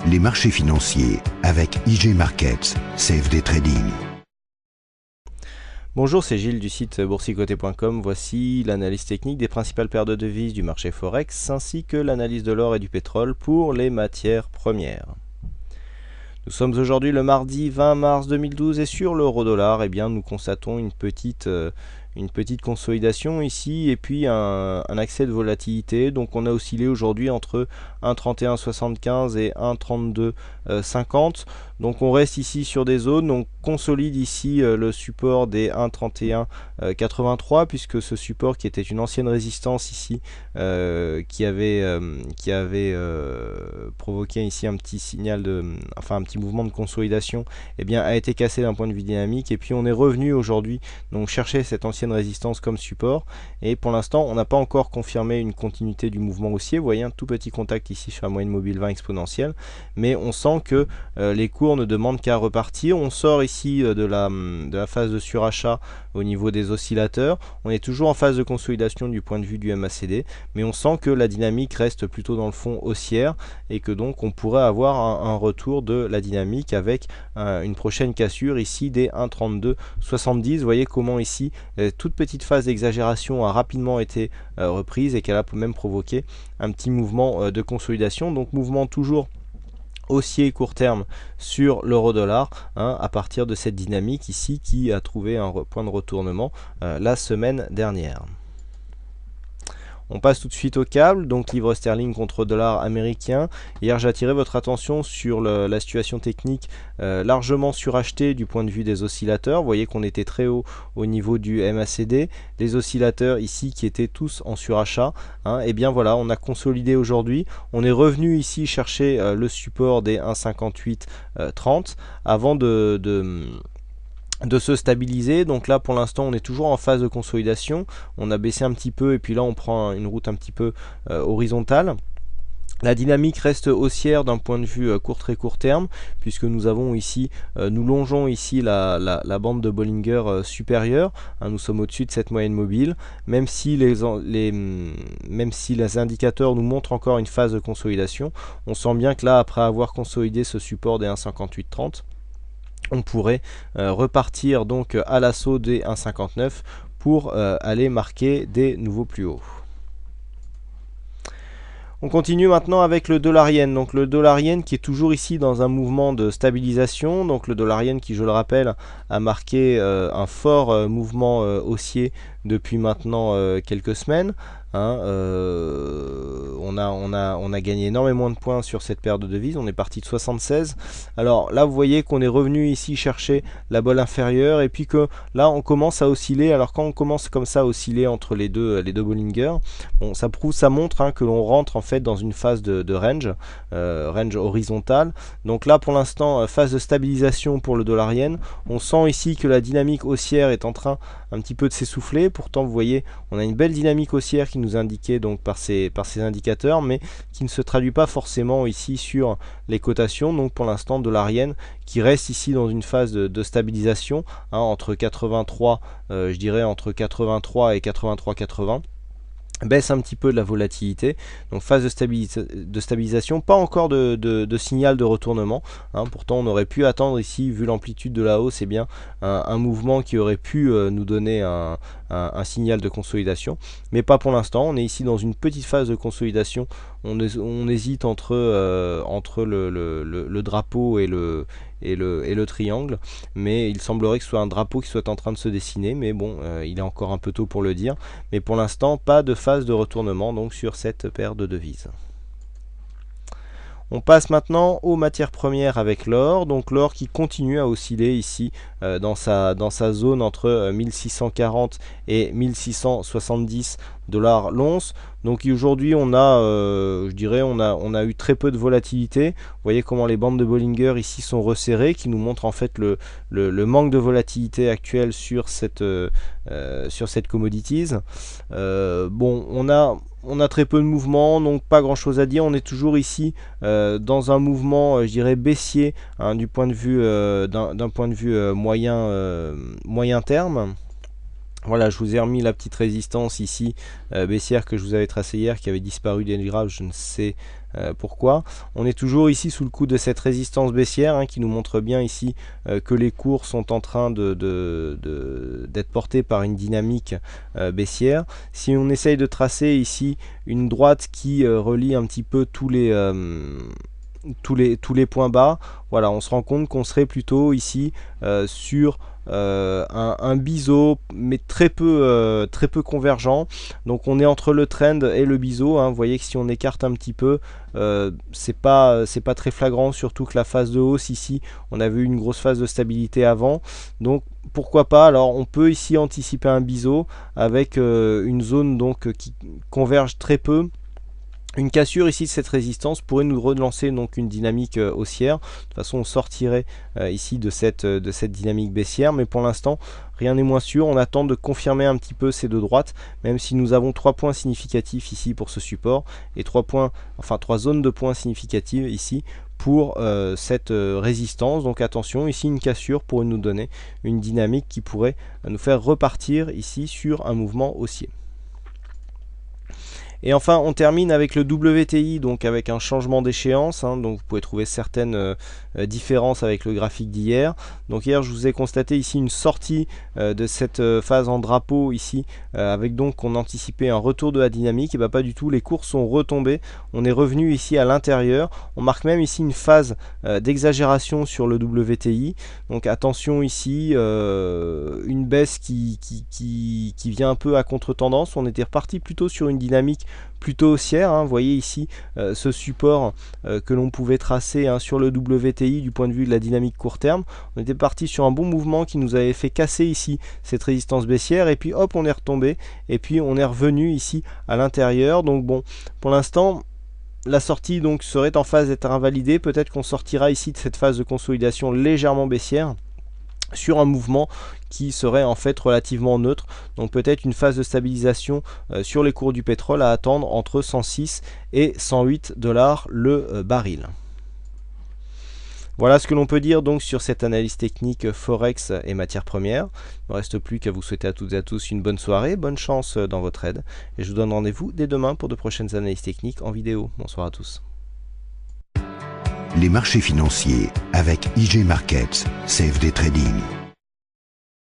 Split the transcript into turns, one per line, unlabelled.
les marchés financiers avec IG Markets, CFD Trading.
Bonjour, c'est Gilles du site boursicoté.com. Voici l'analyse technique des principales paires de devises du marché Forex ainsi que l'analyse de l'or et du pétrole pour les matières premières. Nous sommes aujourd'hui le mardi 20 mars 2012 et sur l'euro-dollar, nous constatons une petite consolidation ici et puis un accès de volatilité. Donc on a oscillé aujourd'hui entre 1,3175 et 1,3250. Donc on reste ici sur des zones, on consolide ici le support des 1,3183 puisque ce support qui était une ancienne résistance ici qui avait provoqué ici un petit un petit mouvement de consolidation a été cassé d'un point de vue dynamique et puis on est revenu aujourd'hui donc chercher cette ancienne résistance comme support et pour l'instant on n'a pas encore confirmé une continuité du mouvement haussier. Vous voyez un tout petit contact ici sur la moyenne mobile 20 exponentielle, mais on sent que les cours ne demandent qu'à repartir. On sort ici de la phase de surachat au niveau des oscillateurs. On est toujours en phase de consolidation du point de vue du MACD, mais on sent que la dynamique reste plutôt dans le fond haussière et que donc on pourrait avoir un retour de la dynamique avec une prochaine cassure ici des 1,3270. Vous voyez comment ici toute petite phase d'exagération a rapidement été reprise et qu'elle a même provoqué un petit mouvement de consolidation. Donc mouvement toujours haussier court terme sur l'euro-dollar à partir de cette dynamique ici qui a trouvé un point de retournement la semaine dernière. On passe tout de suite au câble, donc livre sterling contre dollar américain. Hier j'ai attiré votre attention sur la situation technique largement surachetée du point de vue des oscillateurs. Vous voyez qu'on était très haut au niveau du MACD. Les oscillateurs ici qui étaient tous en surachat. Et bien voilà, on a consolidé aujourd'hui. On est revenu ici chercher le support des 1,5830 avant de se stabiliser. Donc là pour l'instant on est toujours en phase de consolidation, on a baissé un petit peu et puis là on prend une route un petit peu horizontale. La dynamique reste haussière d'un point de vue très court terme puisque nous avons ici, nous longeons ici la bande de Bollinger supérieure, nous sommes au-dessus de cette moyenne mobile, même si les indicateurs nous montrent encore une phase de consolidation. On sent bien que là après avoir consolidé ce support des 1,5830, on pourrait repartir donc à l'assaut des 1,59 pour aller marquer des nouveaux plus hauts. On continue maintenant avec le dollar-yen. Donc le dollar-yen qui est toujours ici dans un mouvement de stabilisation. Donc le dollar-yen qui, je le rappelle, a marqué un fort mouvement haussier depuis maintenant quelques semaines. On a gagné énormément de points sur cette paire de devises. On est parti de 76. Alors là vous voyez qu'on est revenu ici chercher la bolle inférieure et puis que là on commence à osciller. Alors quand on commence comme ça à osciller entre les deux Bollinger, bon, ça montre que l'on rentre en fait dans une phase de range horizontale. Donc là pour l'instant phase de stabilisation pour le dollar yen. On sent ici que la dynamique haussière est en train un petit peu de s'essouffler. Pourtant vous voyez on a une belle dynamique haussière qui nous indiquée donc par ces indicateurs, mais qui ne se traduit pas forcément ici sur les cotations. Donc pour l'instant dollar yen qui reste ici dans une phase de stabilisation entre 83 je dirais entre 83 et 83,80, baisse un petit peu de la volatilité, donc phase de stabilisation, pas encore de signal de retournement. Pourtant on aurait pu attendre ici, vu l'amplitude de la hausse, un mouvement qui aurait pu nous donner un signal de consolidation, mais pas pour l'instant. On est ici dans une petite phase de consolidation. On hésite entre le drapeau et le triangle, mais il semblerait que ce soit un drapeau qui soit en train de se dessiner, mais bon, il est encore un peu tôt pour le dire. Mais pour l'instant, pas de phase de retournement donc sur cette paire de devises. On passe maintenant aux matières premières avec l'or. Donc l'or qui continue à osciller ici dans sa zone entre 1640 et 1670 $ l'once. Donc aujourd'hui on a on a eu très peu de volatilité. Vous voyez comment les bandes de Bollinger ici sont resserrées, qui nous montrent en fait le manque de volatilité actuelle sur cette commodities. Bon, on a très peu de mouvements, donc pas grand chose à dire. On est toujours ici dans un mouvement, je dirais, baissier du point de vue d'un point de vue moyen terme. Voilà, je vous ai remis la petite résistance ici baissière que je vous avais tracée hier, qui avait disparu des graphes, je ne sais Pourquoi? On est toujours ici sous le coup de cette résistance baissière qui nous montre bien ici que les cours sont en train d'être portés par une dynamique baissière. Si on essaye de tracer ici une droite qui relie un petit peu tous les points bas, voilà, on se rend compte qu'on serait plutôt ici sur un biseau, mais très peu convergent. Donc on est entre le trend et le biseau. Vous voyez que si on écarte un petit peu, c'est pas très flagrant, surtout que la phase de hausse ici, on a vu une grosse phase de stabilité avant. Donc pourquoi pas? Alors on peut ici anticiper un biseau avec une zone donc qui converge très peu. Une cassure ici de cette résistance pourrait nous relancer donc une dynamique haussière. De toute façon, on sortirait ici de cette dynamique baissière, mais pour l'instant, rien n'est moins sûr. On attend de confirmer un petit peu ces deux droites, même si nous avons 3 points significatifs ici pour ce support et 3 zones de points significatives ici pour cette résistance. Donc attention, ici une cassure pourrait nous donner une dynamique qui pourrait nous faire repartir ici sur un mouvement haussier. Et enfin, on termine avec le WTI, donc avec un changement d'échéance. Donc vous pouvez trouver certaines différences avec le graphique d'hier. Donc hier, je vous ai constaté ici une sortie de cette phase en drapeau ici, avec donc on anticipait un retour de la dynamique. Et bien pas du tout, les cours sont retombés. On est revenu ici à l'intérieur. On marque même ici une phase d'exagération sur le WTI. Donc attention ici, une baisse qui vient un peu à contre-tendance. On était reparti plutôt sur une dynamique plutôt haussière. Vous voyez ici ce support que l'on pouvait tracer sur le WTI du point de vue de la dynamique court terme. On était parti sur un bon mouvement qui nous avait fait casser ici cette résistance baissière, et puis hop, on est retombé, et puis on est revenu ici à l'intérieur. Donc bon, pour l'instant, la sortie donc serait en phase d'être invalidée. Peut-être qu'on sortira ici de cette phase de consolidation légèrement baissière sur un mouvement qui serait en fait relativement neutre. Donc peut-être une phase de stabilisation sur les cours du pétrole à attendre entre 106 et 108 $ le baril. Voilà ce que l'on peut dire donc sur cette analyse technique Forex et matières premières. Il ne me reste plus qu'à vous souhaiter à toutes et à tous une bonne soirée, bonne chance dans votre aide, et je vous donne rendez-vous dès demain pour de prochaines analyses techniques en vidéo. Bonsoir à tous.
Les marchés financiers avec IG Markets, CFD Trading.